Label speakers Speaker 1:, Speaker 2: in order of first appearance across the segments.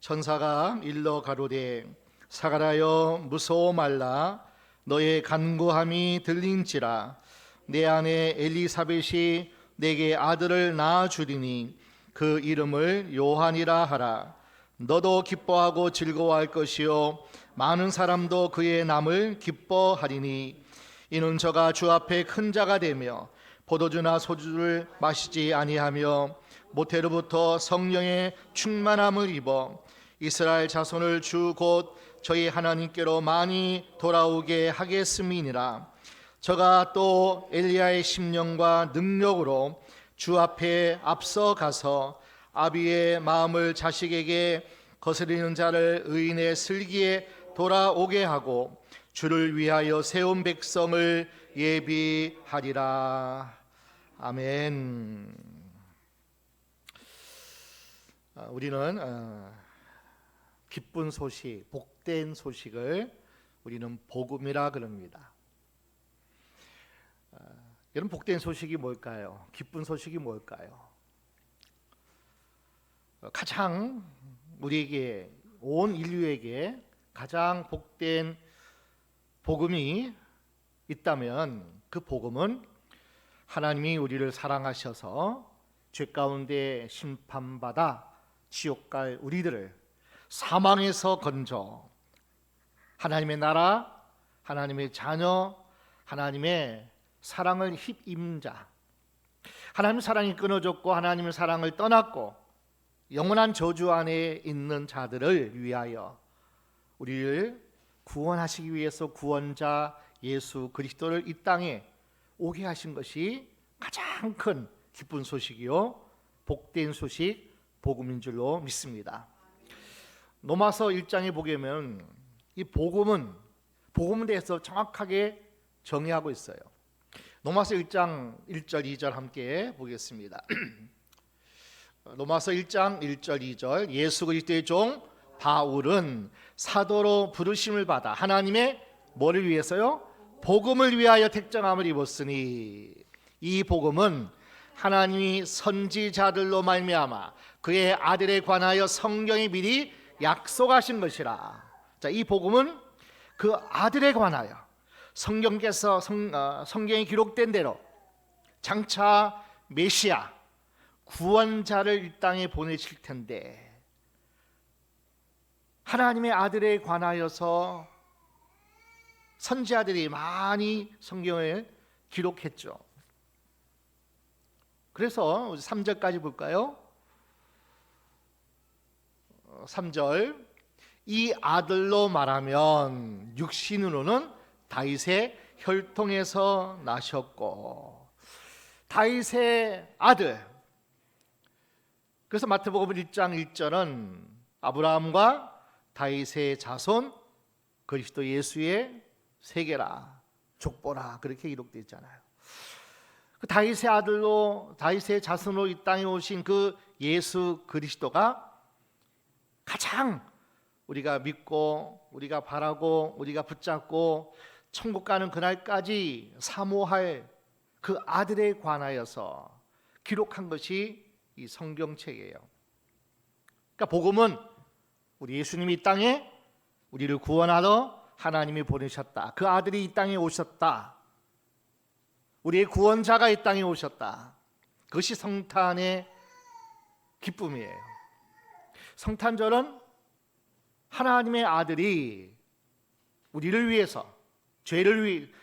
Speaker 1: 천사가 일러 가로되 사가라여 무서워 말라. 너의 간구함이 들린지라. 내 아내 엘리사벳이 내게 아들을 낳아 주리니 그 이름을 요한이라 하라. 너도 기뻐하고 즐거워할 것이요 많은 사람도 그의 남을 기뻐하리니 이는 저가 주 앞에 큰 자가 되며 포도주나 소주를 마시지 아니하며 모태로부터 성령의 충만함을 입어 이스라엘 자손을 주 곧 저희 하나님께로 많이 돌아오게 하겠음이니라. 저가 또 엘리야의 심령과 능력으로 주 앞에 앞서 가서 아비의 마음을 자식에게 거스리는 자를 의인의 슬기에 돌아오게 하고 주를 위하여 세운 백성을 예비하리라. 아멘. 우리는 기쁜 소식, 복된 소식을 우리는 복음이라 그럽니다. 여러분, 복된 소식이 뭘까요? 기쁜 소식이 뭘까요? 가장 우리에게, 온 인류에게 가장 복된 복음이 있다면 그 복음은 하나님이 우리를 사랑하셔서 죄 가운데 심판받아 지옥 갈 우리들을 사망에서 건져 하나님의 나라, 하나님의 자녀, 하나님의 사랑을 입은 자, 하나님의 사랑이 끊어졌고 하나님의 사랑을 떠났고 영원한 저주 안에 있는 자들을 위하여 우리를 구원하시기 위해서 구원자 예수 그리스도를 이 땅에 오게 하신 것이 가장 큰 기쁜 소식이요 복된 소식, 복음인 줄로 믿습니다. 로마서 1장에 보게 되면 이 복음에 대해서 정확하게 정의하고 있어요. 로마서 1장 1절 2절 함께 보겠습니다. 로마서 1장 1절 2절 예수 그리스도의 종 바울은 사도로 부르심을 받아 하나님의 뭐를 위해서요? 복음을 위하여 택정함을 입었으니 이 복음은 하나님이 선지자들로 말미암아 그의 아들에 관하여 성경에 미리 약속하신 것이라. 자, 이 복음은 그 아들에 관하여 성경께서 성경에 기록된 대로 장차 메시아 구원자를 이 땅에 보내실 텐데 하나님의 아들에 관하여서 선지자들이 많이 성경을 기록했죠. 그래서 3절까지 볼까요? 3절 이 아들로 말하면 육신으로는 다윗의 혈통에서 나셨고 다윗의 아들. 그래서 마태복음 1장 1절은 아브라함과 다윗의 자손 그리스도 예수의 세계라 족보라 그렇게 기록되어 있잖아요. 그 다윗의 아들로 다윗의 자손으로 이 땅에 오신 그 예수 그리스도가 가장 우리가 믿고 우리가 바라고 우리가 붙잡고 천국 가는 그날까지 사모할 그 아들에 관하여서 기록한 것이 이 성경책이에요. 그러니까 복음은 우리 예수님이 이 땅에 우리를 구원하러 하나님이 보내셨다. 그 아들이 이 땅에 오셨다. 우리의 구원자가 이 땅에 오셨다. 그것이 성탄의 기쁨이에요. 성탄절은 하나님의 아들이 우리를 위해서 죄를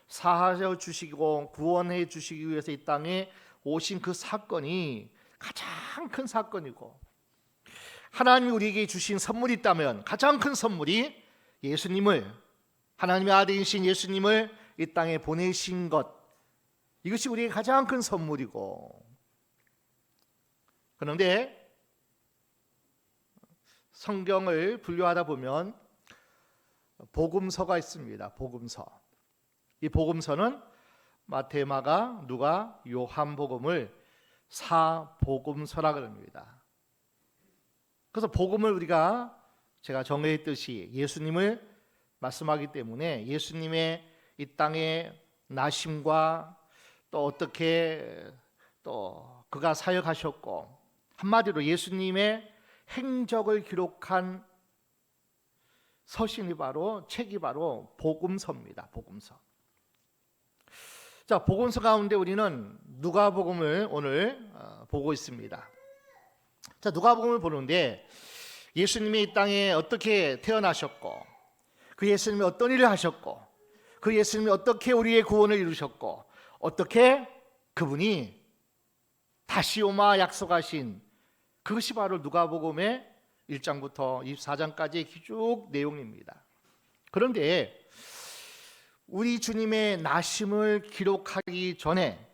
Speaker 1: 사하여 주시고 구원해 주시기 위해서 이 땅에 오신 그 사건이 가장 큰 사건이고 하나님이 우리에게 주신 선물이 있다면 가장 큰 선물이 예수님을 하나님의 아들이신 예수님을 이 땅에 보내신 것 이것이 우리의 가장 큰 선물이고 그런데 성경을 분류하다 보면 복음서가 있습니다. 복음서. 이 복음서는 마태, 마가, 누가, 요한복음을 사복음서라 그럽니다. 그래서 복음을 우리가 제가 정의했듯이 예수님을 말씀하기 때문에 예수님의 이 땅의 나심과 또 어떻게 또 그가 사역하셨고 한마디로 예수님의 행적을 기록한 서신이 바로 책이 바로 복음서입니다. 복음서. 자, 복음서 가운데 우리는 누가복음을 오늘 보고 있습니다. 자, 누가복음을 보는데 예수님이 이 땅에 어떻게 태어나셨고, 그 예수님이 어떤 일을 하셨고, 그 예수님이 어떻게 우리의 구원을 이루셨고, 어떻게 그분이 다시 오마 약속하신, 그것이 바로 누가복음의 1장부터 24장까지의 쭉 내용입니다. 그런데 우리 주님의 나심을 기록하기 전에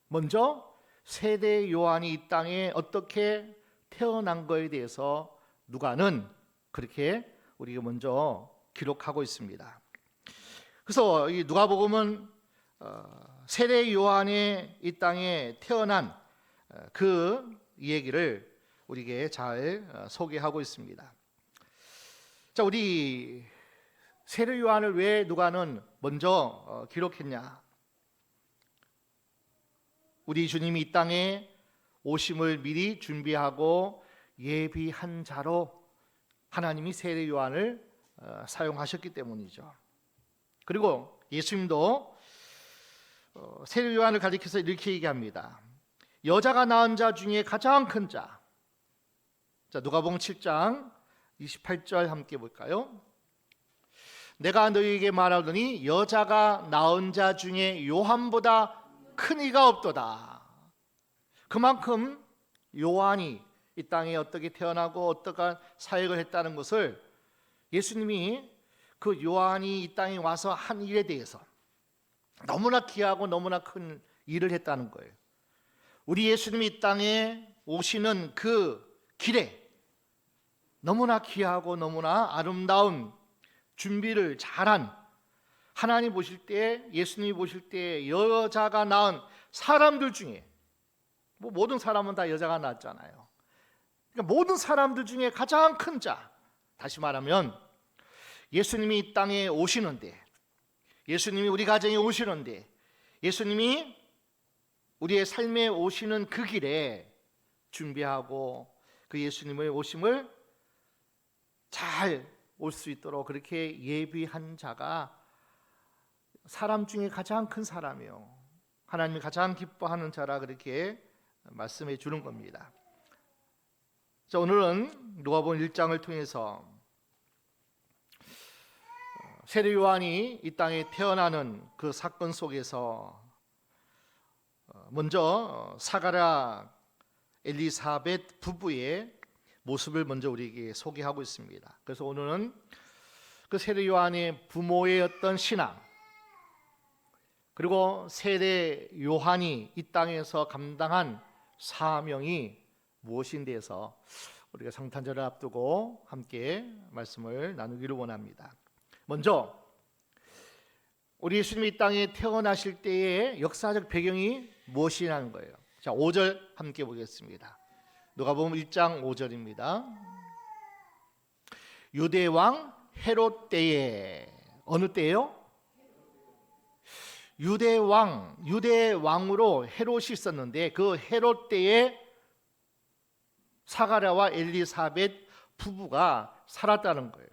Speaker 1: 먼저 세대 요한이 이 땅에 어떻게 태어난 거에 대해서 누가는 그렇게 우리가 먼저 기록하고 있습니다. 그래서 이 누가복음은 세대 요한이 이 땅에 태어난 그 얘기를 우리에게 잘 소개하고 있습니다. 자, 우리 세례 요한을 왜 누가는 먼저 기록했냐? 우리 주님이 이 땅에 오심을 미리 준비하고 예비한 자로 하나님이 세례 요한을 사용하셨기 때문이죠. 그리고 예수님도 세례 요한을 가리켜서 이렇게 얘기합니다. 여자가 낳은 자 중에 가장 큰 자. 자, 누가복음 7장 28절 함께 볼까요? 내가 너희에게 말하더니 여자가 낳은 자 중에 요한보다 큰 이가 없도다. 그만큼 요한이 이 땅에 어떻게 태어나고 어떠한 사역을 했다는 것을 예수님이 그 요한이 이 땅에 와서 한 일에 대해서 너무나 귀하고 너무나 큰 일을 했다는 거예요. 우리 예수님이 이 땅에 오시는 그 길에 너무나 귀하고 너무나 아름다운 준비를 잘한, 하나님 보실 때, 예수님이 보실 때 여자가 낳은 사람들 중에, 모든 사람은 다 여자가 낳았잖아요. 그러니까 모든 사람들 중에 가장 큰 자, 다시 말하면 예수님이 이 땅에 오시는데, 예수님이 우리 가정에 오시는데, 예수님이 우리의 삶에 오시는 그 길에 준비하고 그 예수님의 오심을 잘 올 수 있도록 그렇게 예비한 자가 사람 중에 가장 큰 사람이요, 하나님이 가장 기뻐하는 자라 그렇게 말씀해 주는 겁니다. 자, 오늘은 누가복음 1장을 통해서 세례 요한이 이 땅에 태어나는 그 사건 속에서 먼저 사가랴 엘리사벳 부부의 모습을 먼저 우리에게 소개하고 있습니다. 그래서 오늘은 그 세례 요한의 부모의 어떤 신앙, 그리고 세례 요한이 이 땅에서 감당한 사명이 무엇인지 해서 우리가 성탄절을 앞두고 함께 말씀을 나누기를 원합니다. 먼저 우리 예수님이 이 땅에 태어나실 때의 역사적 배경이 무엇이냐는 거예요. 자, 5절 함께 보겠습니다. 누가복음 1장 5절입니다. 유대 왕 헤롯 때에, 어느 때예요? 유대 왕으로 헤롯이 있었는데 그 헤롯 때에 사가랴와 엘리사벳 부부가 살았다는 거예요.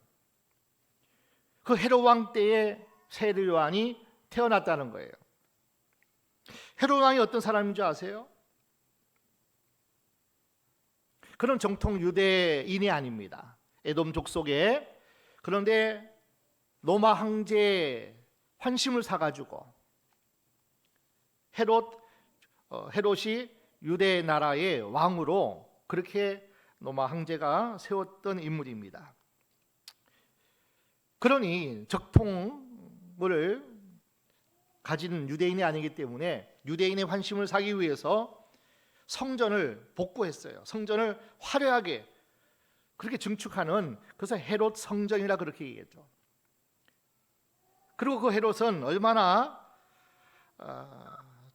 Speaker 1: 그 헤롯 왕 때에 세례 요한이 태어났다는 거예요. 헤롯 왕이 어떤 사람인 줄 아세요? 그런 정통 유대인이 아닙니다. 에돔 족속에. 그런데 로마 황제의 환심을 사가지고 헤롯이 유대 나라의 왕으로 그렇게 로마 황제가 세웠던 인물입니다. 그러니 적통을 가진 유대인이 아니기 때문에 유대인의 환심을 사기 위해서 성전을 복구했어요. 성전을 화려하게 그렇게 증축하는, 그래서 헤롯 성전이라 그렇게 얘기했죠. 그리고 그 헤롯은 얼마나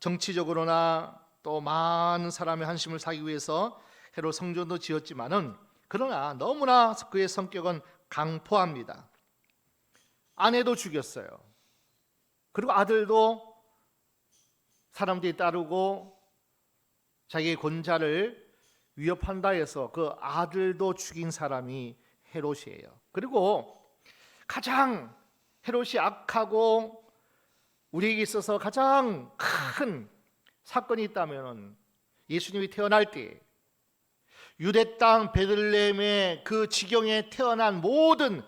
Speaker 1: 정치적으로나 또 많은 사람의 환심을 사기 위해서 헤롯 성전도 지었지만은, 그러나 너무나 그의 성격은 강포합니다. 아내도 죽였어요. 그리고 아들도 사람들이 따르고 자기의 권자를 위협한다 해서 그 아들도 죽인 사람이 헤롯이에요. 그리고 가장 헤롯이 악하고 우리에게 있어서 가장 큰 사건이 있다면 예수님이 태어날 때 유대 땅 베들레헴의 그 지경에 태어난 모든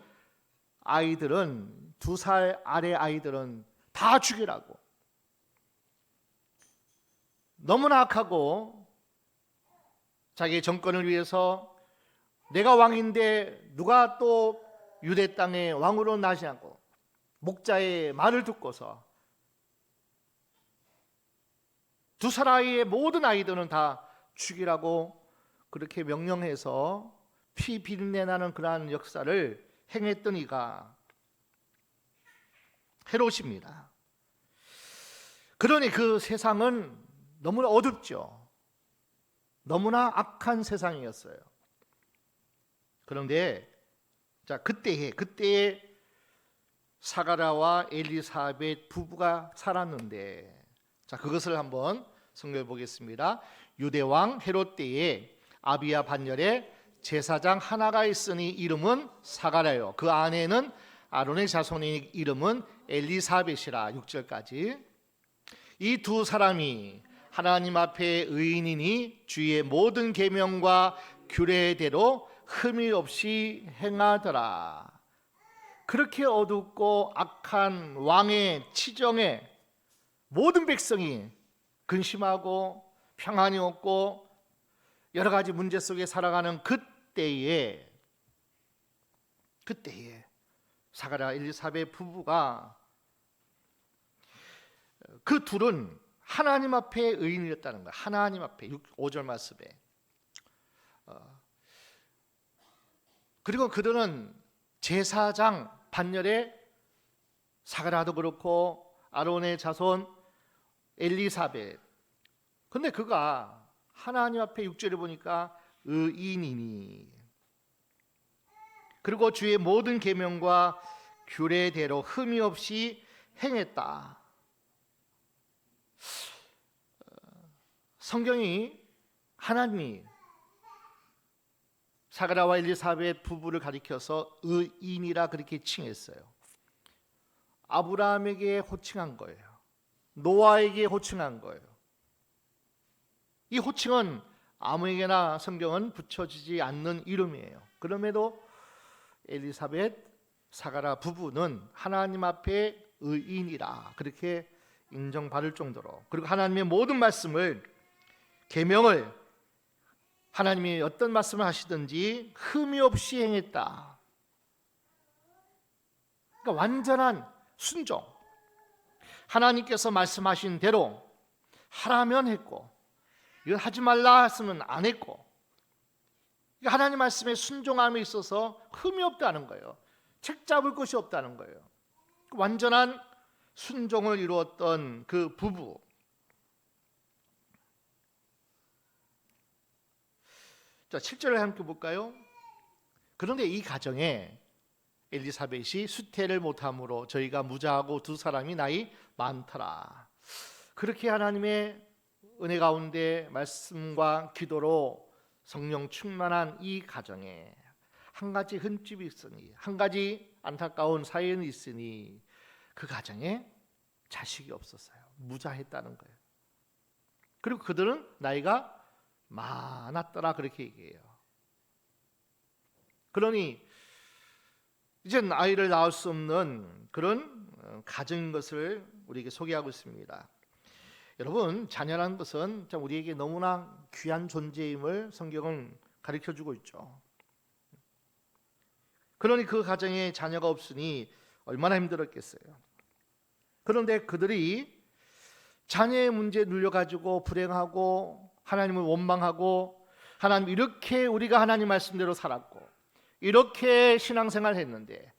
Speaker 1: 아이들은 2살 아래 아이들은 다 죽이라고. 너무나 악하고 자기의 정권을 위해서 내가 왕인데 누가 또 유대 땅의 왕으로 나시냐고 목자의 말을 듣고서 2살 아이의 모든 아이들은 다 죽이라고 그렇게 명령해서 피 비린내 나는 그러한 역사를 행했던 이가 헤롯입니다. 그러니 그 세상은 너무나 어둡죠. 너무나 악한 세상이었어요. 그런데 그때에 사가랴와 엘리사벳 부부가 살았는데, 그것을 한번 성경에 보겠습니다. 유대 왕 헤롯 때에 아비야 반열에 제사장 하나가 있으니 이름은 사가랴요 그 아내는 아론의 자손이니 이름은 엘리사벳이라. 6절까지. 이 두 사람이 하나님 앞에 의인이니 주의 모든 계명과 규례대로 흠이 없이 행하더라. 그렇게 어둡고 악한 왕의 치정에 모든 백성이 근심하고 평안이 없고 여러 가지 문제 속에 살아가는 그때에 사가랴 엘리사벳 부부가 그 둘은 하나님 앞에 의인이었다는 거예요. 하나님 앞에 5절 말씀에. 그리고 그들은 제사장 반열에 사가랴도 그렇고 아론의 자손 엘리사벳. 근데 그가 하나님 앞에 6절에 보니까 의인이니 그리고 주의 모든 계명과 규례대로 흠이 없이 행했다. 성경이 하나님이 사가랴와 엘리사벳 부부를 가리켜서 의인이라 그렇게 칭했어요. 아브라함에게 호칭한 거예요. 노아에게 호칭한 거예요. 이 호칭은 아무에게나 성경은 붙여지지 않는 이름이에요. 그럼에도 엘리사벳, 사가랴 부부는 하나님 앞에 의인이라 그렇게 인정받을 정도로, 그리고 하나님의 모든 말씀을, 계명을 하나님이 어떤 말씀을 하시든지 흠이 없이 행했다. 그러니까 완전한 순종. 하나님께서 말씀하신 대로 하라면 했고, 이걸 하지 말라 했으면 안 했고, 하나님 말씀에 순종함에 있어서 흠이 없다는 거예요. 책 잡을 것이 없다는 거예요. 완전한 순종을 이루었던 그 부부. 자, 7절을 함께 볼까요? 그런데 이 가정에 엘리사벳이 수태를 못함으로 저희가 무자하고 두 사람이 나이 많더라. 그렇게 하나님의 은혜 가운데 말씀과 기도로 성령 충만한 이 가정에 한 가지 흠집이 있으니, 한 가지 안타까운 사연이 있으니 그 가정에 자식이 없었어요. 무자했다는 거예요. 그리고 그들은 나이가 많았더라 그렇게 얘기해요. 그러니 이제는 아이를 낳을 수 없는 그런 가정인 것을 우리에게 소개하고 있습니다. 여러분, 자녀라는 것은 우리에게 너무나 귀한 존재임을 성경은 가르쳐주고 있죠. 그러니 그 가정에 자녀가 없으니 얼마나 힘들었겠어요. 그런데 그들이 자녀의 문제에 눌려가지고 불행하고 하나님을 원망하고, 하나님 이렇게 우리가 하나님 말씀대로 살았고 이렇게 신앙생활을 했는데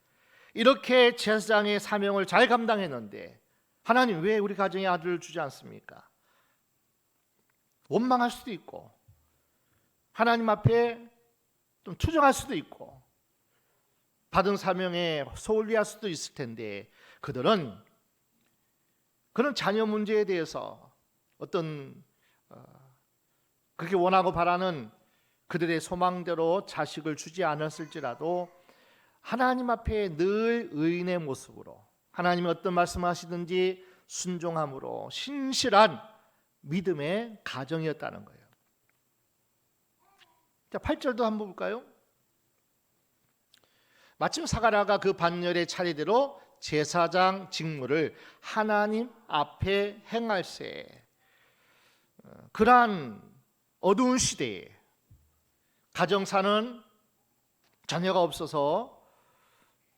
Speaker 1: 이렇게 제사장의 사명을 잘 감당했는데 하나님 왜 우리 가정에 아들을 주지 않습니까? 원망할 수도 있고 하나님 앞에 좀 투정할 수도 있고 받은 사명에 소홀히할 수도 있을 텐데, 그들은 그런 자녀 문제에 대해서 어떤 그렇게 원하고 바라는 그들의 소망대로 자식을 주지 않았을지라도 하나님 앞에 늘 의인의 모습으로 하나님이 어떤 말씀하시든지 순종함으로 신실한 믿음의 가정이었다는 거예요. 자, 8절도 한번 볼까요? 마침 사가랴가 그 반열의 차례대로 제사장 직무를 하나님 앞에 행할세. 그러한 어두운 시대에 가정사는 자녀가 없어서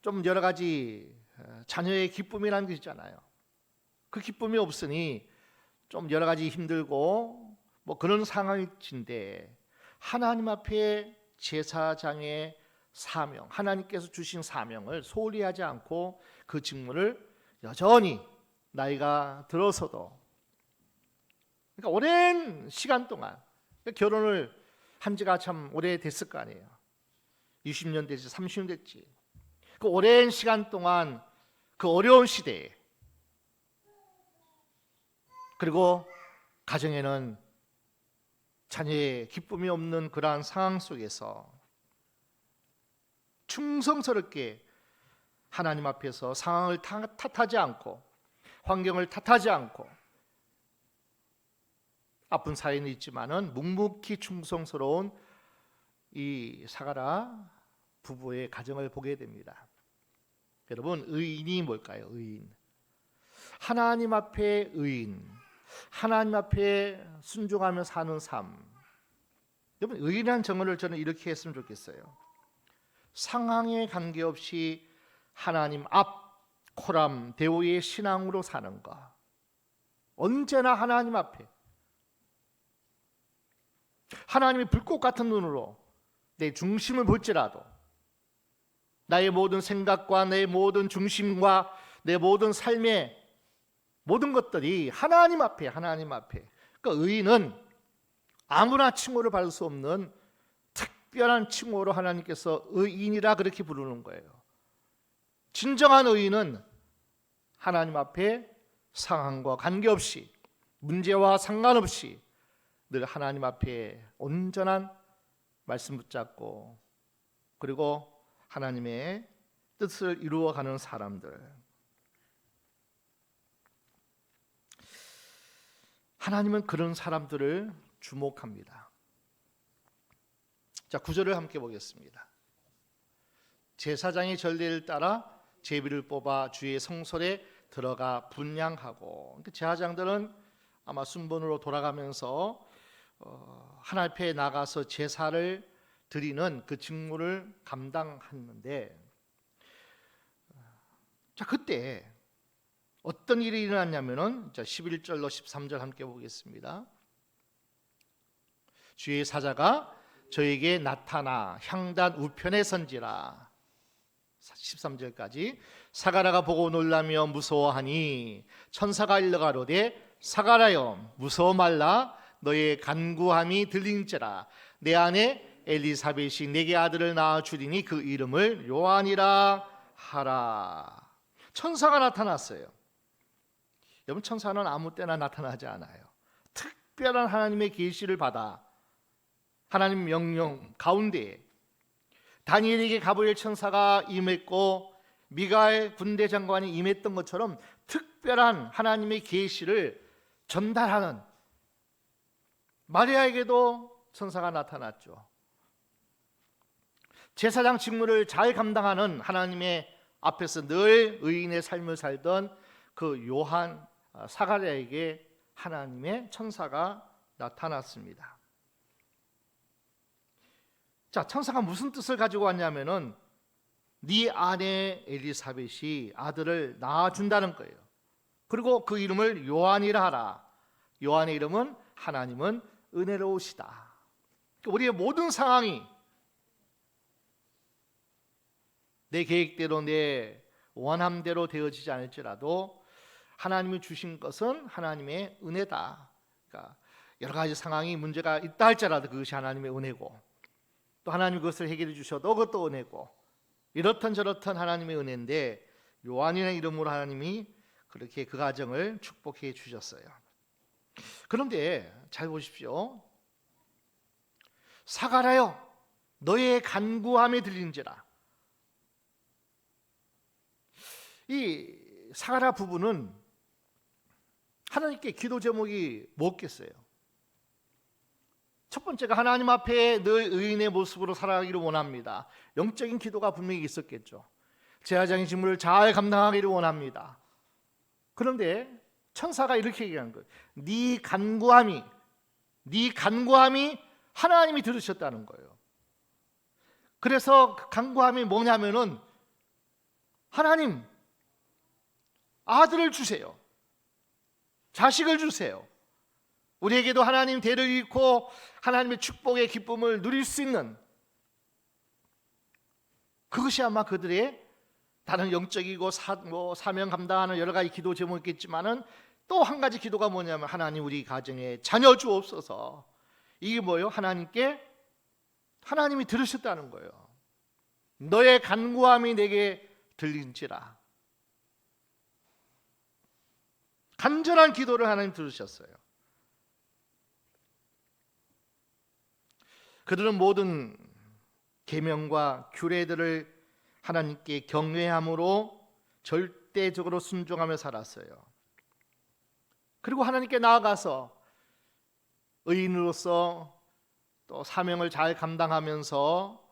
Speaker 1: 좀 여러 가지 자녀의 기쁨이라는 게 있잖아요. 그 기쁨이 없으니 좀 여러 가지 힘들고 뭐 그런 상황인데 하나님 앞에 제사장의 사명, 하나님께서 주신 사명을 소홀히 하지 않고 그 직무를 여전히 나이가 들어서도, 그러니까 오랜 시간 동안, 결혼을 한 지가 참 오래됐을 거 아니에요. 20년 됐지, 30년 됐지. 그 오랜 시간 동안 그 어려운 시대에, 그리고 가정에는 자녀의 기쁨이 없는 그러한 상황 속에서 충성스럽게 하나님 앞에서 상황을 탓하지 않고 환경을 탓하지 않고 아픈 사연은 있지만은 묵묵히 충성스러운 이 사가랴 부부의 가정을 보게 됩니다. 여러분, 의인이 뭘까요? 의인. 하나님 앞에 의인. 하나님 앞에 순종하며 사는 삶. 여러분, 의인이라는 정의를 저는 이렇게 했으면 좋겠어요. 상황에 관계없이 하나님 앞 코람 대오의 신앙으로 사는 것. 언제나 하나님 앞에 하나님의 불꽃 같은 눈으로 내 중심을 볼지라도 나의 모든 생각과 내 모든 중심과 내 모든 삶의 모든 것들이 하나님 앞에. 그러니까 의인은 아무나 칭호를 받을 수 없는 특별한 칭호로 하나님께서 의인이라 그렇게 부르는 거예요. 진정한 의인은 하나님 앞에 상황과 관계없이 문제와 상관없이 늘 하나님 앞에 온전한 말씀 붙잡고 그리고 하나님의 뜻을 이루어가는 사람들. 하나님은 그런 사람들을 주목합니다. 자, 9절을 함께 보겠습니다. 제사장의 전례를 따라 제비를 뽑아 주의 성소에 들어가 분향하고, 제사장들은 아마 순번으로 돌아가면서 하나님 앞에 나가서 제사를 드리는 그 직무를 감당하는데, 자, 그때 어떤 일이 일어났냐면은 11절로 13절 함께 보겠습니다. 주의 사자가 저에게 나타나 향단 우편에 선지라. 13절까지. 사가랴가 보고 놀라며 무서워하니 천사가 일러가로되 사가랴여 무서워 말라. 너의 간구함이 들린지라. 내 아내 엘리사벳이 내게 아들을 낳아 주리니 그 이름을 요한이라 하라. 천사가 나타났어요. 여러분, 천사는 아무 때나 나타나지 않아요. 특별한 하나님의 계시를 받아 하나님 명령 가운데 다니엘에게 가브리엘 천사가 임했고 미가엘 군대 장관이 임했던 것처럼 특별한 하나님의 계시를 전달하는, 마리아에게도 천사가 나타났죠. 제사장 직무를 잘 감당하는 하나님의 앞에서 늘 의인의 삶을 살던 그 요한 사가랴에게 하나님의 천사가 나타났습니다. 자, 천사가 무슨 뜻을 가지고 왔냐면은 네 아내 엘리사벳이 아들을 낳아준다는 거예요. 그리고 그 이름을 요한이라 하라. 요한의 이름은 하나님은 은혜로우시다. 우리의 모든 상황이 내 계획대로 내 원함대로 되어지지 않을지라도 하나님이 주신 것은 하나님의 은혜다. 그러니까 여러 가지 상황이 문제가 있다 할지라도 그것이 하나님의 은혜고, 또 하나님이 그것을 해결해 주셔도 그것도 은혜고, 이렇던 저렇던 하나님의 은혜인데 요한이라는 이름으로 하나님이 그렇게 그 가정을 축복해 주셨어요. 그런데 잘 보십시오. 사가라여 너의 간구함이 들린지라. 이 사가라 부부는 하나님께 기도 제목이 뭐겠어요? 첫 번째가 하나님 앞에 늘 의인의 모습으로 살아가기를 원합니다. 영적인 기도가 분명히 있었겠죠. 제사장의 직무를 잘 감당하기를 원합니다. 그런데 천사가 이렇게 얘기한 거예요. 네 간구함이 하나님이 들으셨다는 거예요. 그래서 그 간구함이 뭐냐면은 하나님, 아들을 주세요. 자식을 주세요. 우리에게도 하나님 대를 잃고 하나님의 축복의 기쁨을 누릴 수 있는, 그것이 아마 그들의 다른 영적이고 사명 감당하는 여러 가지 기도 제목이겠지만은 또 한 가지 기도가 뭐냐면 하나님 우리 가정에 자녀 주옵소서. 이게 뭐예요? 하나님이 들으셨다는 거예요. 너의 간구함이 내게 들린지라. 간절한 기도를 하나님 들으셨어요. 그들은 모든 계명과 규례들을 하나님께 경외함으로 절대적으로 순종하며 살았어요. 그리고 하나님께 나아가서 의인으로서 또 사명을 잘 감당하면서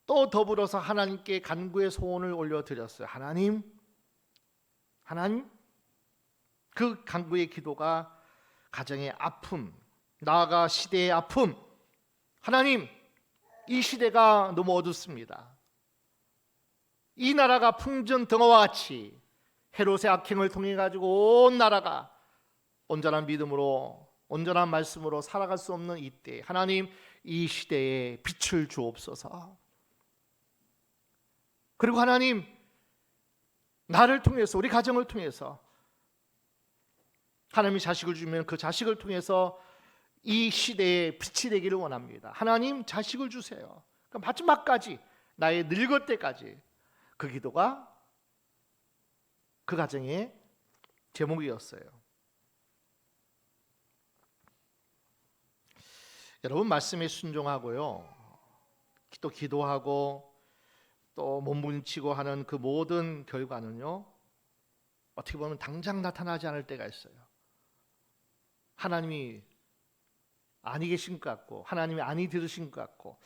Speaker 1: 또 더불어서 하나님께 간구의 소원을 올려드렸어요. 하나님, 그 간구의 기도가 가정의 아픔, 나아가 시대의 아픔, 하나님, 이 시대가 너무 어둡습니다. 이 나라가 풍전등화와 같이 헤롯의 악행을 통해 가지고 온 나라가 온전한 믿음으로, 온전한 말씀으로 살아갈 수 없는 이때, 하나님 이 시대에 빛을 주옵소서. 그리고 하나님, 나를 통해서, 우리 가정을 통해서 하나님이 자식을 주면 그 자식을 통해서 이 시대에 빛이 되기를 원합니다. 하나님, 자식을 주세요. 그러니까 마지막까지, 나의 늙을 때까지 그 기도가 그 가정의 제목이었어요. 여러분, 말씀에 순종하고요, 또 기도하고 또 몸부림치고 하는 그 모든 결과는요, 어떻게 보면 당장 나타나지 않을 때가 있어요. 하나님이 아니 계신 것 같고, 하나님이 아니 들으신 것 같고,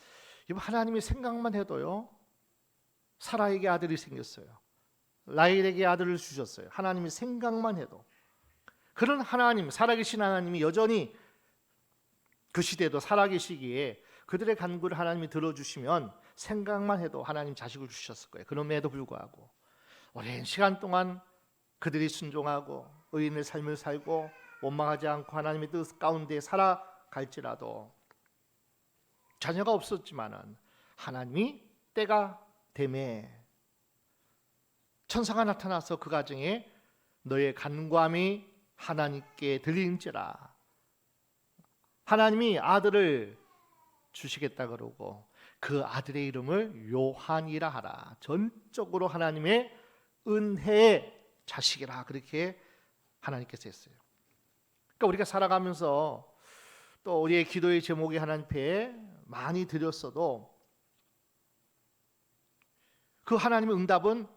Speaker 1: 하나님의 생각만 해도요, 사라에게 아들이 생겼어요. 라헬에게 아들을 주셨어요. 하나님의 생각만 해도. 그런 하나님, 살아계신 하나님이 여전히 그 시대도 살아계시기에 그들의 간구를 하나님이 들어주시면 생각만 해도 하나님 자식을 주셨을 거예요. 그럼에도 불구하고 오랜 시간 동안 그들이 순종하고 의인의 삶을 살고 원망하지 않고 하나님의 뜻 가운데 살아갈지라도 자녀가 없었지만은 하나님이 때가 되매 천사가 나타나서 그 가정에 너의 간구함이 하나님께 들린지라. 하나님이 아들을 주시겠다 그러고 그 아들의 이름을 요한이라 하라. 전적으로 하나님의 은혜의 자식이라, 그렇게 하나님께서 했어요. 그러니까 우리가 살아가면서 또 우리의 기도의 제목이 하나님 앞에 많이 드렸어도 그 하나님의 응답은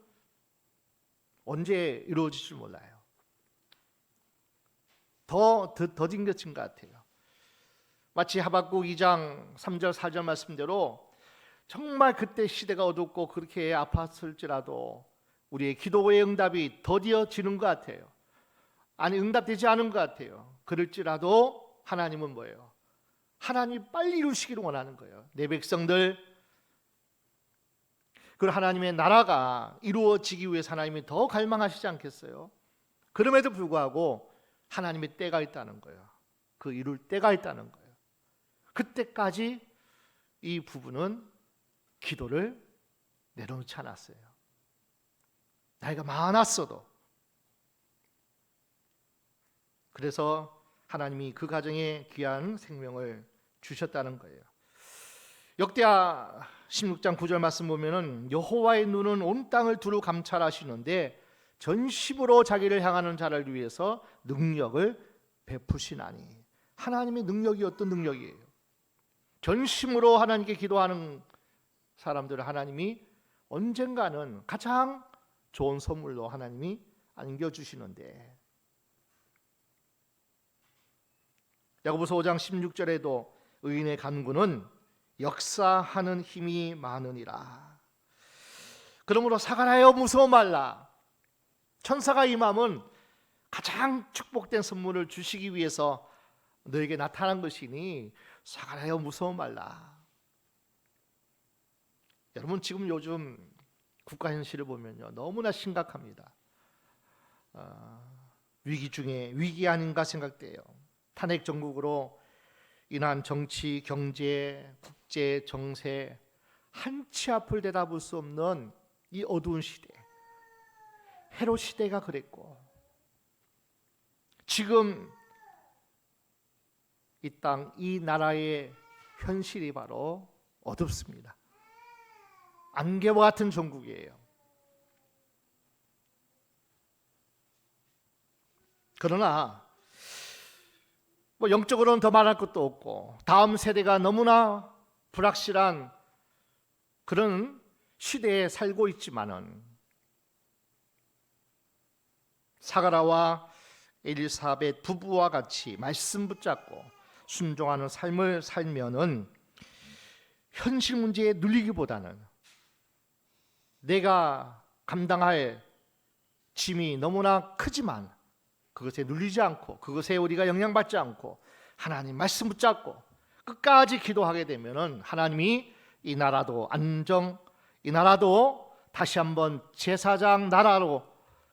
Speaker 1: 언제 이루어질 줄 몰라요. 더딘 것인 것 같아요. 마치 하박국 2장 3절 4절 말씀대로 정말 그때 시대가 어둡고 그렇게 아팠을지라도 우리의 기도의 응답이 더디어지는 것 같아요. 아니, 응답되지 않은 것 같아요. 그럴지라도 하나님은 뭐예요? 하나님이 빨리 이루시기를 원하는 거예요. 내 백성들, 그 하나님의 나라가 이루어지기 위해서 하나님이 더 갈망하시지 않겠어요? 그럼에도 불구하고 하나님의 때가 있다는 거예요. 그 이룰 때가 있다는 거예요. 그때까지 이 부부는 기도를 내려놓지 않았어요. 나이가 많았어도. 그래서 하나님이 그 가정에 귀한 생명을 주셨다는 거예요. 역대하 16장 9절 말씀 보면은 여호와의 눈은 온 땅을 두루 감찰하시는데 전심으로 자기를 향하는 자를 위해서 능력을 베푸시나니. 하나님의 능력이 어떤 능력이에요? 전심으로 하나님께 기도하는 사람들을 하나님이 언젠가는 가장 좋은 선물로 하나님이 안겨주시는데, 야고보서 5장 16절에도 의인의 간구는 역사하는 힘이 많으니라. 그러므로 사가라여 무서워 말라. 천사가 임함은 가장 축복된 선물을 주시기 위해서 너에게 나타난 것이니 사가라여 무서워 말라. 여러분, 지금 요즘 국가 현실을 보면요, 너무나 심각합니다. 위기 중에 위기 아닌가 생각돼요. 탄핵 정국으로 인한 정치, 경제, 국제 정세, 한치 앞을 내다볼 수 없는 이 어두운 시대, 헤롯 시대가 그랬고, 지금 이 땅, 이 나라의 현실이 바로 어둡습니다. 안개와 같은 정국이에요. 그러나 영적으로는 더 말할 것도 없고 다음 세대가 너무나 불확실한 그런 시대에 살고 있지만은, 사가라와 엘리사벳 부부와 같이 말씀 붙잡고 순종하는 삶을 살면은 현실 문제에 눌리기보다는 내가 감당할 짐이 너무나 크지만 그것에 눌리지 않고, 그것에 우리가 영향받지 않고 하나님 말씀 붙잡고 끝까지 기도하게 되면은 하나님이 이 나라도 이 나라도 다시 한번 제사장 나라로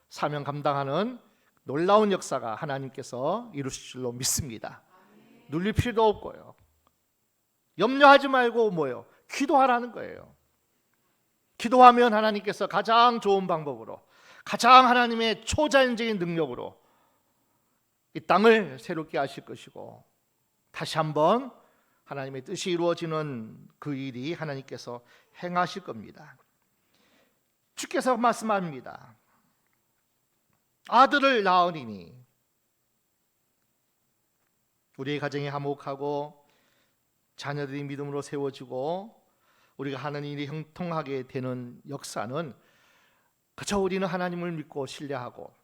Speaker 1: 사명 감당하는 놀라운 역사가 하나님께서 이루실 줄로 믿습니다. 눌릴 필요도 없고요. 염려하지 말고 기도하라는 거예요. 기도하면 하나님께서 가장 좋은 방법으로, 가장 하나님의 초자연적인 능력으로 이 땅을 새롭게 하실 것이고, 다시 한번 하나님의 뜻이 이루어지는 그 일이 하나님께서 행하실 겁니다. 주께서 말씀합니다. 아들을 낳으리니. 우리의 가정이 화목하고 자녀들이 믿음으로 세워지고 우리가 하는 일이 형통하게 되는 역사는 그저 우리는 하나님을 믿고 신뢰하고,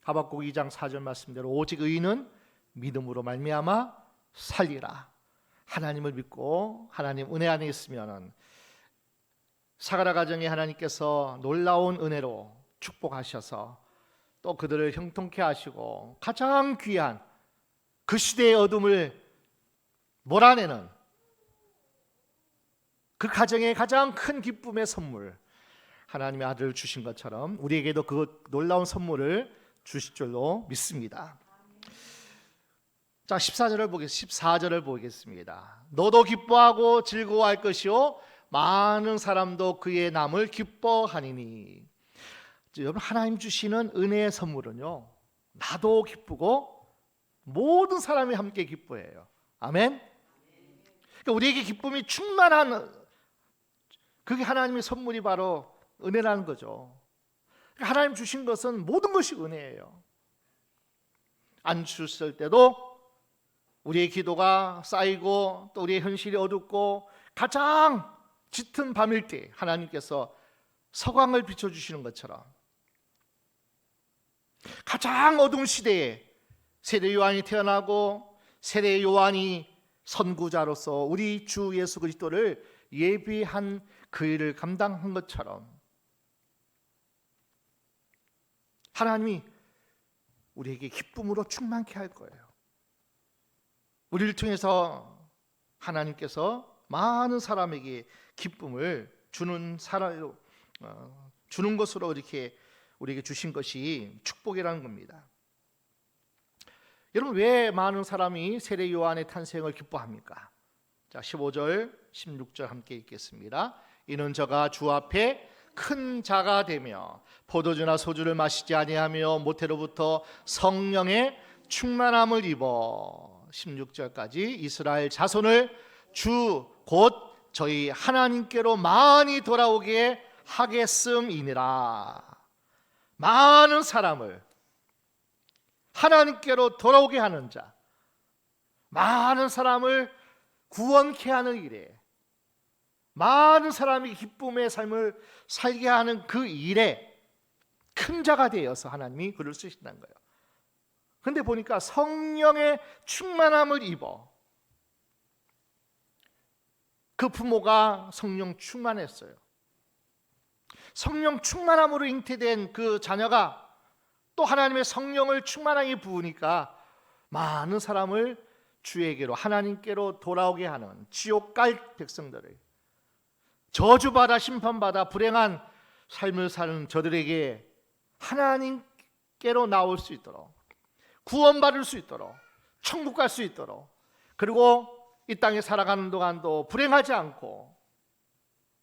Speaker 1: 하박국 2장 4절 말씀대로 오직 의인은 믿음으로 말미암아 살리라. 하나님을 믿고 하나님 은혜 안에 있으면 사가라 가정에 하나님께서 놀라운 은혜로 축복하셔서 또 그들을 형통케 하시고 가장 귀한 그 시대의 어둠을 몰아내는 그 가정의 가장 큰 기쁨의 선물, 하나님의 아들을 주신 것처럼 우리에게도 그 놀라운 선물을 주실 줄로 믿습니다. 자, 14절을 보겠습니다. 너도 기뻐하고 즐거워할 것이요 많은 사람도 그의 남을 기뻐하니니. 여러분, 하나님 주시는 은혜의 선물은요, 나도 기쁘고 모든 사람이 함께 기뻐해요. 아멘. 그러니까 우리에게 기쁨이 충만한 그게 하나님의 선물이 바로 은혜라는 거죠. 그러니까 하나님 주신 것은 모든 것이 은혜예요. 안 주셨을 때도 우리의 기도가 쌓이고 또 우리의 현실이 어둡고 가장 짙은 밤일 때 하나님께서 서광을 비춰주시는 것처럼, 가장 어두운 시대에 세례 요한이 태어나고 세례 요한이 선구자로서 우리 주 예수 그리스도를 예비한 그 일을 감당한 것처럼 하나님이 우리에게 기쁨으로 충만케 할 거예요. 우리를 통해서 하나님께서 많은 사람에게 기쁨을 주는 것으로 이렇게 우리에게 주신 것이 축복이라는 겁니다. 여러분, 왜 많은 사람이 세례 요한의 탄생을 기뻐합니까? 자, 15절, 16절 함께 읽겠습니다. 이는 저가 주 앞에 큰 자가 되며 포도주나 소주를 마시지 아니하며 모태로부터 성령의 충만함을 입어 16절까지 이스라엘 자손을 주 곧 저희 하나님께로 많이 돌아오게 하겠음이니라. 많은 사람을 하나님께로 돌아오게 하는 자, 많은 사람을 구원케 하는 일에, 많은 사람이 기쁨의 삶을 살게 하는 그 일에 큰 자가 되어서 하나님이 그를 쓰신다는 거예요. 그런데 보니까 성령의 충만함을 입어 그 부모가 성령 충만했어요. 성령 충만함으로 잉태된 그 자녀가 또 하나님의 성령을 충만하게 부으니까 많은 사람을 주에게로, 하나님께로 돌아오게 하는, 지옥 갈 백성들을, 저주받아 심판받아 불행한 삶을 사는 저들에게 하나님께로 나올 수 있도록, 구원받을 수 있도록, 천국 갈 수 있도록, 그리고 이 땅에 살아가는 동안도 불행하지 않고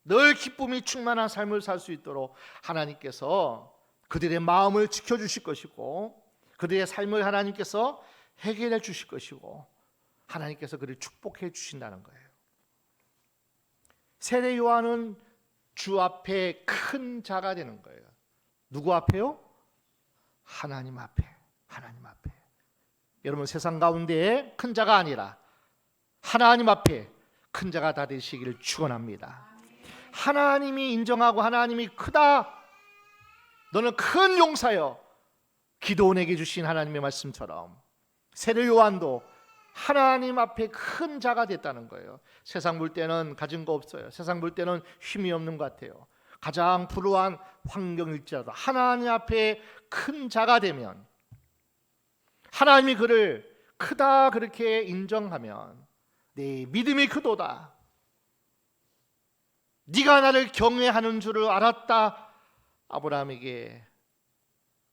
Speaker 1: 늘 기쁨이 충만한 삶을 살 수 있도록 하나님께서 그들의 마음을 지켜주실 것이고, 그들의 삶을 하나님께서 해결해 주실 것이고, 하나님께서 그를 축복해 주신다는 거예요. 세례 요한은 주 앞에 큰 자가 되는 거예요. 누구 앞에요? 하나님 앞에. 하나님 앞에. 여러분, 세상 가운데에 큰 자가 아니라 하나님 앞에 큰 자가 다 되시기를 축원합니다. 하나님이 인정하고 하나님이 크다, 너는 큰 용사여, 기도원에게 주신 하나님의 말씀처럼 세례 요한도 하나님 앞에 큰 자가 됐다는 거예요. 세상 볼 때는 가진 거 없어요. 세상 볼 때는 힘이 없는 것 같아요. 가장 불우한 환경일지라도 하나님 앞에 큰 자가 되면, 하나님이 그를 크다 그렇게 인정하면, 네 믿음이 크도다, 네가 나를 경외하는 줄을 알았다, 아브라함에게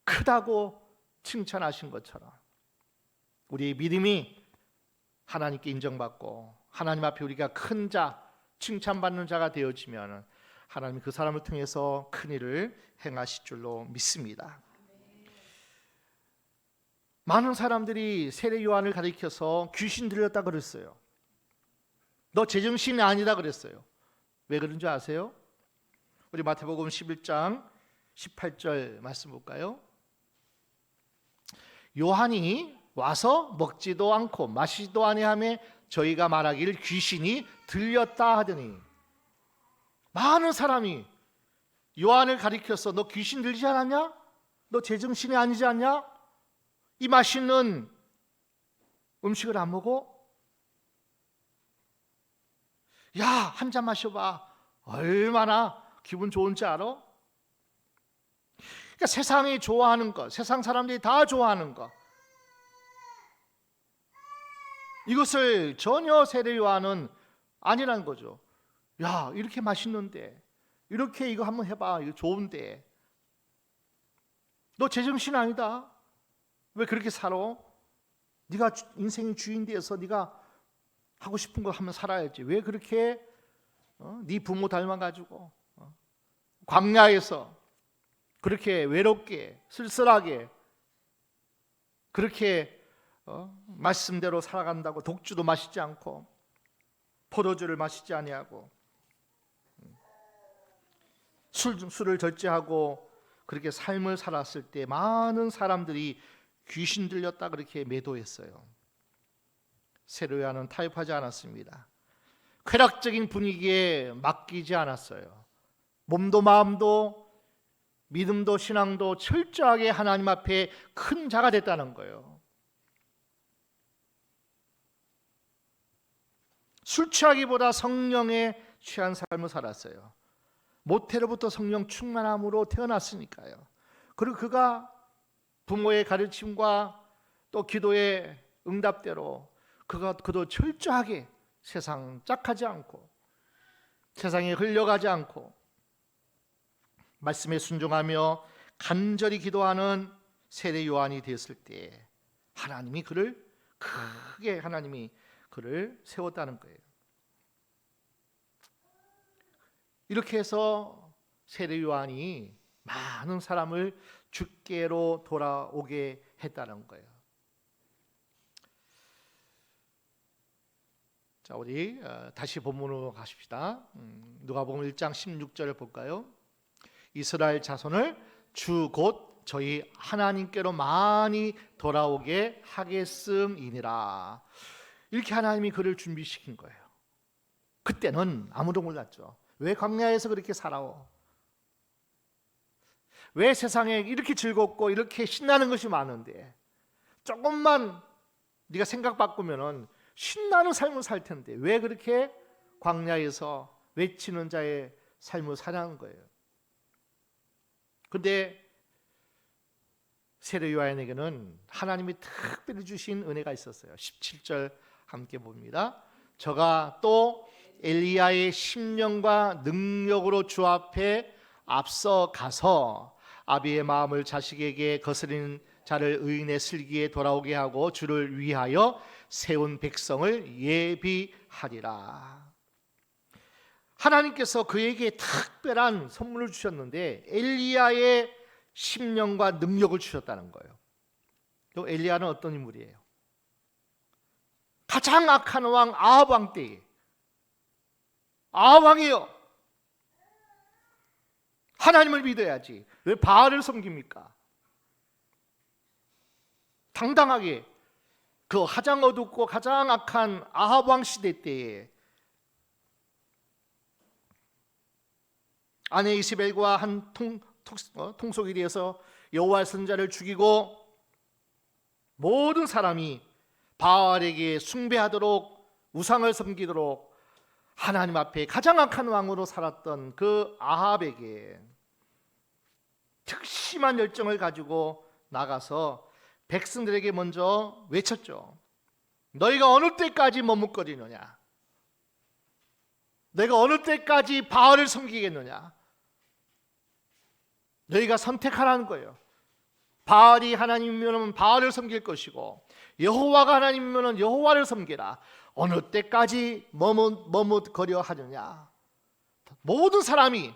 Speaker 1: 크다고 칭찬하신 것처럼 우리의 믿음이 하나님께 인정받고 하나님 앞에 우리가 큰 자, 칭찬받는 자가 되어지면 하나님이 그 사람을 통해서 큰 일을 행하실 줄로 믿습니다. 많은 사람들이 세례 요한을 가리켜서 귀신 들렸다 그랬어요. 너 제정신이 아니다 그랬어요. 왜 그런 줄 아세요? 우리 마태복음 11장 18절 말씀 볼까요? 요한이 와서 먹지도 않고 마시지도 아니하며 저희가 말하기를 귀신이 들렸다 하더니, 많은 사람이 요한을 가리켜서 너 귀신 들리지 않았냐? 너 제정신이 아니지 않냐? 이 맛있는 음식을 안 먹어? 야, 한 잔 마셔봐. 얼마나 기분 좋은지 알아? 그러니까 세상이 좋아하는 것, 세상 사람들이 다 좋아하는 것, 이것을 전혀 세례 요한은 아니라는 거죠. 야, 이렇게 맛있는데, 이렇게 이거 한번 해봐, 이거 좋은데, 너 제정신 아니다. 왜 그렇게 살아? 네가 인생의 주인 되어서 네가 하고 싶은 거 하면 살아야지. 왜 그렇게 네 부모 닮아가지고 광야에서 그렇게 외롭게 쓸쓸하게 그렇게 말씀대로 살아간다고 독주도 마시지 않고 포도주를 마시지 아니하고 술을 절제하고 그렇게 삶을 살았을 때 많은 사람들이 귀신 들렸다 그렇게 매도했어요. 세례 요한은 타협하지 않았습니다. 쾌락적인 분위기에 맡기지 않았어요. 몸도 마음도 믿음도 신앙도 철저하게 하나님 앞에 큰 자가 됐다는 거예요. 술 취하기보다 성령에 취한 삶을 살았어요. 모태로부터 성령 충만함으로 태어났으니까요. 그리고 그가 부모의 가르침과 또 기도의 응답대로 그도 철저하게 세상 짝하지 않고 세상에 흘려가지 않고 말씀에 순종하며 간절히 기도하는 세례 요한이 되었을 때 하나님이 그를 크게 세웠다는 거예요. 이렇게 해서 세례 요한이 많은 사람을 주께로 돌아오게 했다는 거예요. 자, 우리 다시 본문으로 가십시다. 누가복음 1장 16절을 볼까요? 이스라엘 자손을 주 곧 저희 하나님께로 많이 돌아오게 하겠음이니라. 이렇게 하나님이 그를 준비시킨 거예요. 그때는 아무도 몰랐죠. 왜 광야에서 그렇게 살아오? 왜 세상에 이렇게 즐겁고 이렇게 신나는 것이 많은데 조금만 네가 생각 바꾸면은 신나는 삶을 살 텐데 왜 그렇게 광야에서 외치는 자의 삶을 사냐는 거예요. 근데 세례 요한에게는 하나님이 특별히 주신 은혜가 있었어요. 17절 함께 봅니다. 저가 또 엘리야의 심령과 능력으로 주 앞에 앞서 가서 아비의 마음을 자식에게 거스리는 자를 의인의 슬기에 돌아오게 하고 주를 위하여 세운 백성을 예비하리라. 하나님께서 그에게 특별한 선물을 주셨는데 엘리야의 심령과 능력을 주셨다는 거예요. 또 엘리야는 어떤 인물이에요? 가장 악한 왕 아합 왕 때에 아합 왕이요, 하나님을 믿어야지 왜 바알을 섬깁니까? 당당하게 그 가장 어둡고 가장 악한 아합 왕 시대 때에 아내 이세벨과 한 통속에 대해서 여호와의 선자를 죽이고 모든 사람이 바알에게 숭배하도록 우상을 섬기도록 하나님 앞에 가장 악한 왕으로 살았던 그 아합에게 특심한 열정을 가지고 나가서 백성들에게 먼저 외쳤죠. 너희가 어느 때까지 머뭇거리느냐? 너희가 어느 때까지 바알을 섬기겠느냐? 너희가 선택하라는 거예요. 바알이 하나님이면 바알을 섬길 것이고 여호와가 하나님이면 여호와를 섬기라. 어느 때까지 머뭇거려 하느냐? 모든 사람이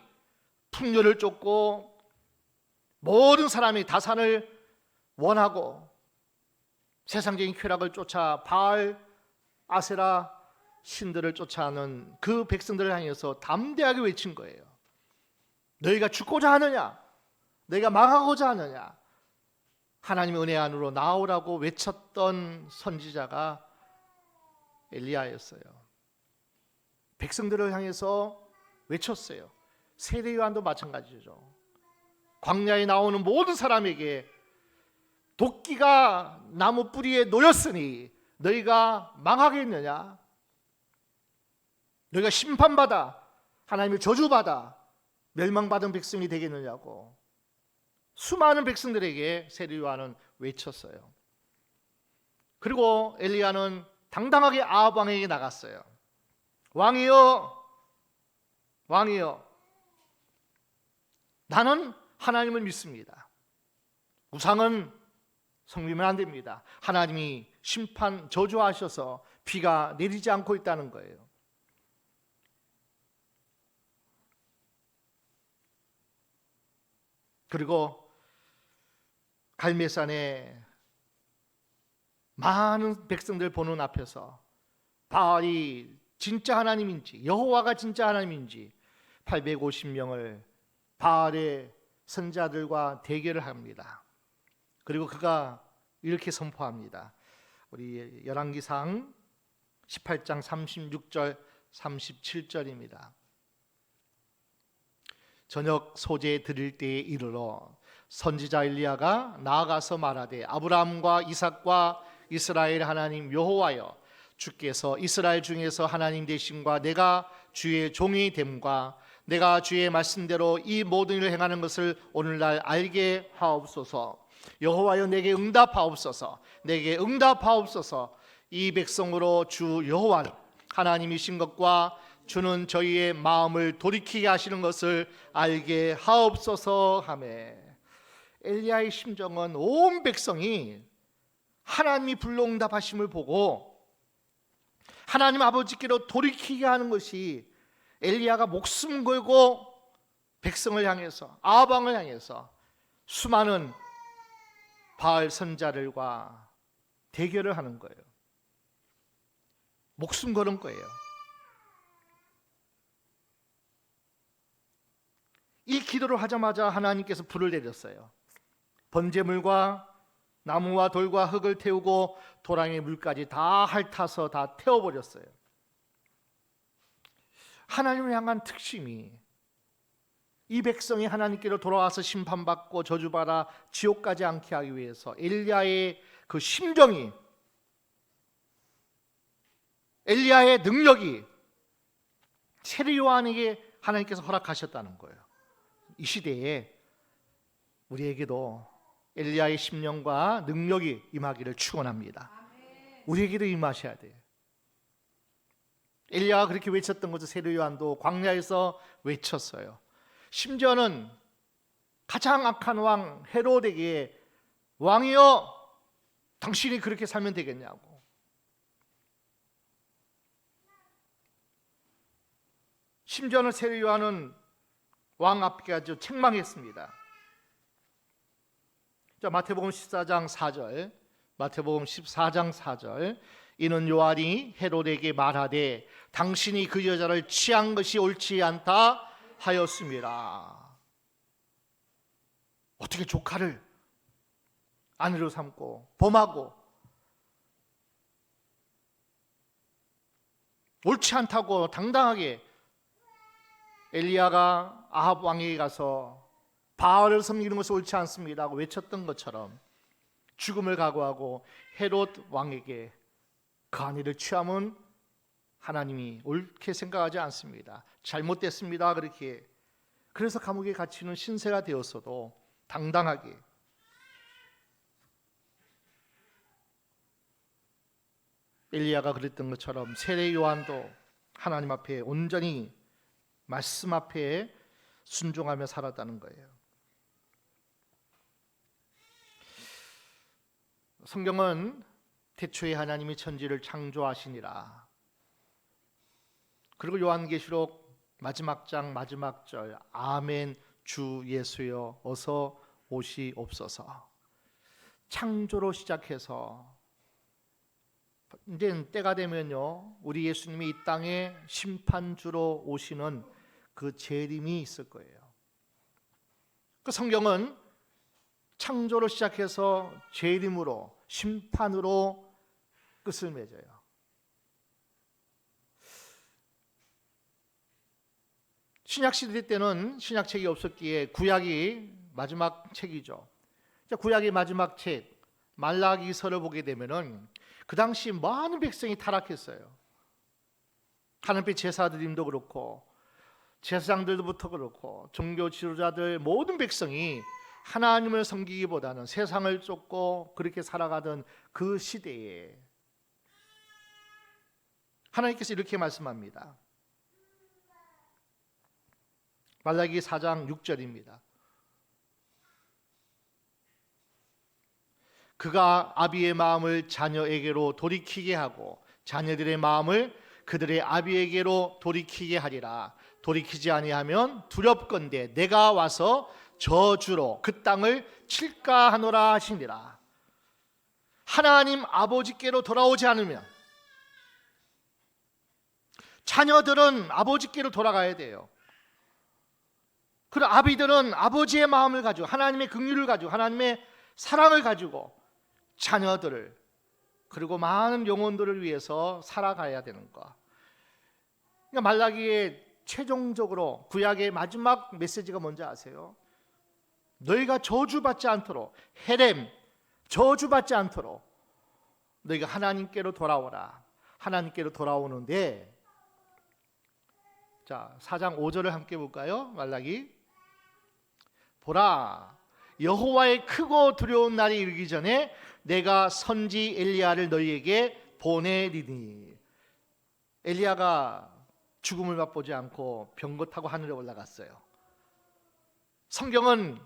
Speaker 1: 풍요를 쫓고 모든 사람이 다산을 원하고 세상적인 쾌락을 쫓아 바알, 아세라 신들을 쫓아하는 그 백성들을 향해서 담대하게 외친 거예요. 너희가 죽고자 하느냐? 너희가 망하고자 하느냐? 하나님의 은혜 안으로 나오라고 외쳤던 선지자가 엘리야였어요. 백성들을 향해서 외쳤어요. 세례 요한도 마찬가지죠. 광야에 나오는 모든 사람에게 도끼가 나무 뿌리에 놓였으니 너희가 망하겠느냐? 너희가 심판받아 하나님의 저주받아 멸망받은 백성이 되겠느냐고 수많은 백성들에게 세례 요한은 외쳤어요. 그리고 엘리야는 당당하게 아합 왕에게 나갔어요. 왕이여, 왕이여, 나는 하나님을 믿습니다. 우상은 섬기면 안 됩니다. 하나님이 심판 저주하셔서 비가 내리지 않고 있다는 거예요. 그리고 갈멜산에 많은 백성들 보는 앞에서 바알이 진짜 하나님인지 여호와가 진짜 하나님인지 850명을 바알의 선자들과 대결을 합니다. 그리고 그가 이렇게 선포합니다. 우리 열왕기상 18장 36절 37절입니다. 저녁 소재 드릴 때에 이르러 선지자 엘리야가 나아가서 말하되 아브라함과 이삭과 이스라엘 하나님 여호와여, 주께서 이스라엘 중에서 하나님 되심과 내가 주의 종이 됨과 내가 주의 말씀대로 이 모든 일을 행하는 것을 오늘날 알게 하옵소서. 여호와여, 내게 응답하옵소서. 내게 응답하옵소서. 이 백성으로 주 여호와 하나님이신 것과 주는 저희의 마음을 돌이키게 하시는 것을 알게 하옵소서 하매. 엘리야의 심정은 온 백성이 하나님이 불러응답하심을 보고 하나님 아버지께로 돌이키게 하는 것이 엘리야가 목숨 걸고 백성을 향해서 아합 왕을 향해서 수많은 바알 선자들과 대결을 하는 거예요. 목숨 거는 거예요. 이 기도를 하자마자 하나님께서 불을 내렸어요. 번제물과 나무와 돌과 흙을 태우고 도랑의 물까지 다 핥아서 다 태워버렸어요. 하나님을 향한 특심이, 이 백성이 하나님께로 돌아와서 심판받고 저주받아 지옥 가지 않게 하기 위해서 엘리야의 그 심정이, 엘리야의 능력이 세례 요한에게 하나님께서 허락하셨다는 거예요. 이 시대에 우리에게도 엘리야의 심령과 능력이 임하기를 축원합니다. 우리에게도 임하셔야 돼요. 엘리야가 그렇게 외쳤던 것을 세례 요한도 광야에서 외쳤어요. 심지어는 가장 악한 왕 헤롯에게 왕이여 당신이 그렇게 살면 되겠냐고. 심지어는 세례 요한은 왕 앞에 아주 책망했습니다. 자, 마태복음 14장 4절, 마태복음 14장 4절. 이는 요한이 헤롯에게 말하되 당신이 그 여자를 취한 것이 옳지 않다 하였습니다. 어떻게 조카를 아내로 삼고 범하고 옳지 않다고 당당하게 엘리야가 아합 왕에게 가서 바알을 섬기는 것이 옳지 않습니다 하고 외쳤던 것처럼 죽음을 각오하고 헤롯 왕에게 그 아내를 취함은 하나님이 옳게 생각하지 않습니다. 잘못됐습니다. 그렇게. 그래서 감옥에 갇히는 신세가 되었어도 당당하게 엘리야가 그랬던 것처럼 세례 요한도 하나님 앞에 온전히 말씀 앞에 순종하며 살았다는 거예요. 성경은 태초에 하나님이 천지를 창조하시니라. 그리고 요한계시록 마지막 장 마지막 절 아멘 주 예수여 어서 오시옵소서. 창조로 시작해서 이제 때가 되면요 우리 예수님이 이 땅에 심판주로 오시는 그 재림이 있을 거예요. 그 성경은 창조로 시작해서 재림으로 심판으로 끝을 맺어요. 신약시대 때는 신약책이 없었기에 구약이 마지막 책이죠. 구약의 마지막 책 말라기서를 보게 되면은 그 당시 많은 백성이 타락했어요. 하나님의 제사드림도 그렇고 제사장들부터 그렇고 종교 지도자들 모든 백성이 하나님을 섬기기보다는 세상을 쫓고 그렇게 살아가던 그 시대에 하나님께서 이렇게 말씀합니다. 말라기 4장 6절입니다. 그가 아비의 마음을 자녀에게로 돌이키게 하고 자녀들의 마음을 그들의 아비에게로 돌이키게 하리라. 돌이키지 아니하면 두렵건대 내가 와서 저주로 그 땅을 칠까 하노라 하시니라. 하나님 아버지께로 돌아오지 않으면 자녀들은 아버지께로 돌아가야 돼요. 그리고 아비들은 아버지의 마음을 가지고 하나님의 긍휼을 가지고 하나님의 사랑을 가지고 자녀들을 그리고 많은 영혼들을 위해서 살아가야 되는 것. 그러니까 말라기의 최종적으로 구약의 마지막 메시지가 뭔지 아세요? 너희가 저주받지 않도록 헤렘 저주받지 않도록 너희가 하나님께로 돌아오라. 하나님께로 돌아오는데 자 4장 5절을 함께 볼까요? 말라기 보라 여호와의 크고 두려운 날이 이르기 전에 내가 선지 엘리야를 너희에게 보내리니. 엘리야가 죽음을 맛보지 않고 병거 타고 하늘에 올라갔어요. 성경은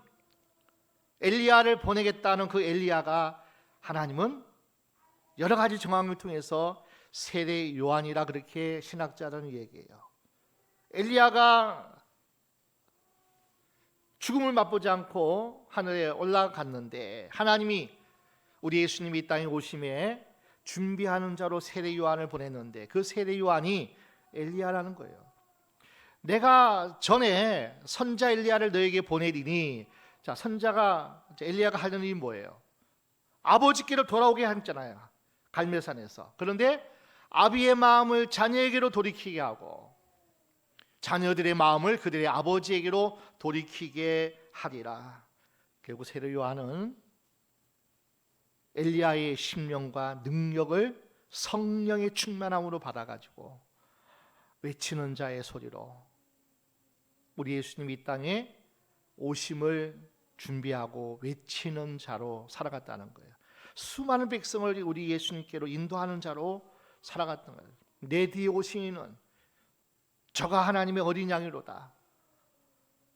Speaker 1: 엘리야를 보내겠다는 그 엘리야가 하나님은 여러 가지 정황을 통해서 세례 요한이라 그렇게 신학자들은 얘기해요. 엘리야가 죽음을 맛보지 않고 하늘에 올라갔는데 하나님이 우리 예수님이 이 땅에 오심에 준비하는 자로 세례 요한을 보냈는데 그 세례 요한이 엘리야라는 거예요. 내가 전에 선자 엘리야를 너에게 보내리니 자 선자가 엘리야가 하는 일이 뭐예요? 아버지께로 돌아오게 했잖아요. 갈멜산에서. 그런데 아비의 마음을 자녀에게로 돌이키게 하고 자녀들의 마음을 그들의 아버지에게로 돌이키게 하리라. 결국 세례 요한은 엘리야의 심령과 능력을 성령의 충만함으로 받아가지고 외치는 자의 소리로 우리 예수님이 이 땅에 오심을 준비하고 외치는 자로 살아갔다는 거예요. 수많은 백성을 우리 예수님께로 인도하는 자로 살아갔던 거예요. 내 뒤에 오신 이는 저가 하나님의 어린 양이로다.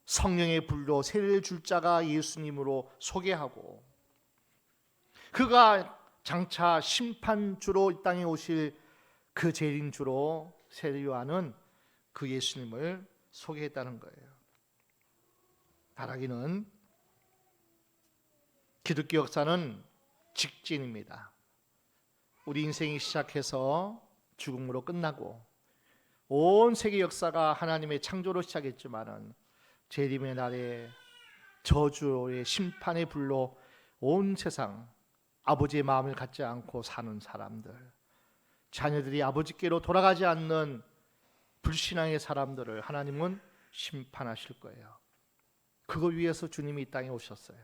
Speaker 1: 성령의 불로 세례를 줄 자가 예수님으로 소개하고, 그가 장차 심판주로 이 땅에 오실 그 재림주로 세례 요한은 그 예수님을 소개했다는 거예요. 바라기는 기독교 역사는 직진입니다. 우리 인생이 시작해서 죽음으로 끝나고 온 세계 역사가 하나님의 창조로 시작했지만은 재림의 날에 저주의 심판의 불로 온 세상 아버지의 마음을 갖지 않고 사는 사람들, 자녀들이 아버지께로 돌아가지 않는 불신앙의 사람들을 하나님은 심판하실 거예요. 그거 위해서 주님이 이 땅에 오셨어요.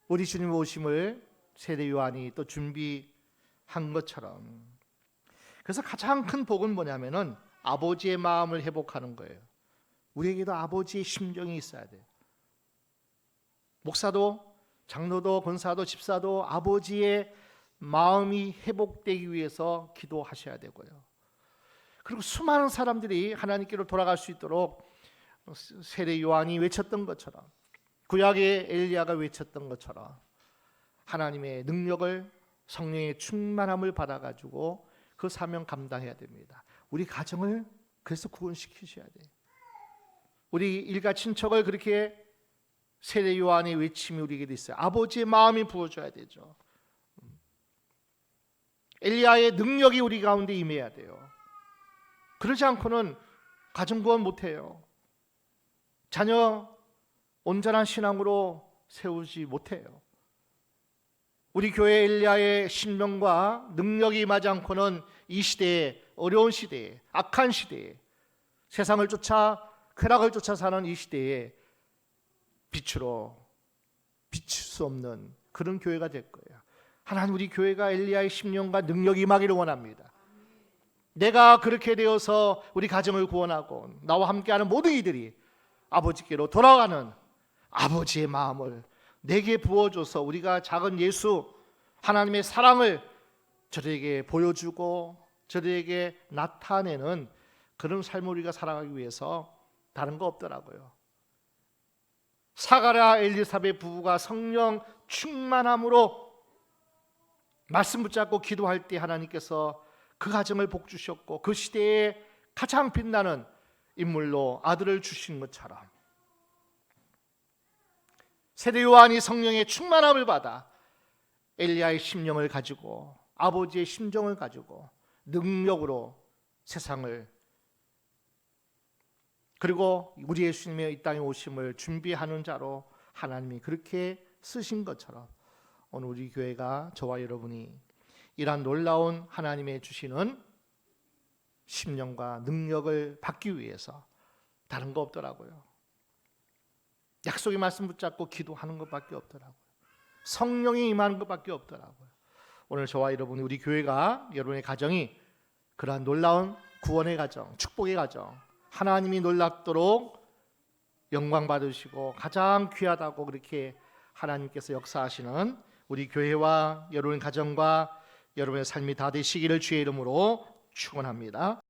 Speaker 1: 우리 주님의 오심을 세례 요한이 또 준비한 것처럼, 그래서 가장 큰 복은 뭐냐면은 아버지의 마음을 회복하는 거예요. 우리에게도 아버지의 심정이 있어야 돼요. 목사도, 장로도, 권사도, 집사도 아버지의 마음이 회복되기 위해서 기도하셔야 되고요. 그리고 수많은 사람들이 하나님께로 돌아갈 수 있도록 세례 요한이 외쳤던 것처럼, 구약의 엘리야가 외쳤던 것처럼 하나님의 능력을, 성령의 충만함을 받아가지고 그 사명 감당해야 됩니다. 우리 가정을 그래서 구원시키셔야 돼요. 우리 일가 친척을 그렇게 세례 요한의 외침이 우리에게 있어요. 아버지의 마음이 부어줘야 되죠. 엘리야의 능력이 우리 가운데 임해야 돼요. 그러지 않고는 가정 구원 못해요. 자녀 온전한 신앙으로 세우지 못해요. 우리 교회 엘리야의 신명과 능력이 임하지 않고는 이 시대에, 어려운 시대에, 악한 시대에, 세상을 쫓아 쾌락을 쫓아 사는 이 시대에 빛으로 비칠 수 없는 그런 교회가 될 거예요. 하나님, 우리 교회가 엘리야의 심령과 능력이 임하기를 원합니다. 내가 그렇게 되어서 우리 가정을 구원하고 나와 함께하는 모든 이들이 아버지께로 돌아가는 아버지의 마음을 내게 부어줘서 우리가 작은 예수, 하나님의 사랑을 저들에게 보여주고 저들에게 나타내는 그런 삶을 우리가 살아가기 위해서 다른 거 없더라고요. 사가랴 엘리사벳 부부가 성령 충만함으로 말씀 붙잡고 기도할 때 하나님께서 그 가정을 복 주셨고 그 시대에 가장 빛나는 인물로 아들을 주신 것처럼, 세례 요한이 성령의 충만함을 받아 엘리야의 심령을 가지고 아버지의 심정을 가지고 능력으로 세상을, 그리고 우리 예수님의 이 땅에 오심을 준비하는 자로 하나님이 그렇게 쓰신 것처럼 오늘 우리 교회가, 저와 여러분이 이러한 놀라운 하나님의 주시는 심령과 능력을 받기 위해서 다른 거 없더라고요. 약속의 말씀 붙잡고 기도하는 것밖에 없더라고요. 성령이 임하는 것밖에 없더라고요. 오늘 저와 여러분이, 우리 교회가, 여러분의 가정이 그러한 놀라운 구원의 가정, 축복의 가정, 하나님이 놀랍도록 영광 받으시고 가장 귀하다고 그렇게 하나님께서 역사하시는 우리 교회와 여러분의 가정과 여러분의 삶이 다 되시기를 주의 이름으로 축원합니다.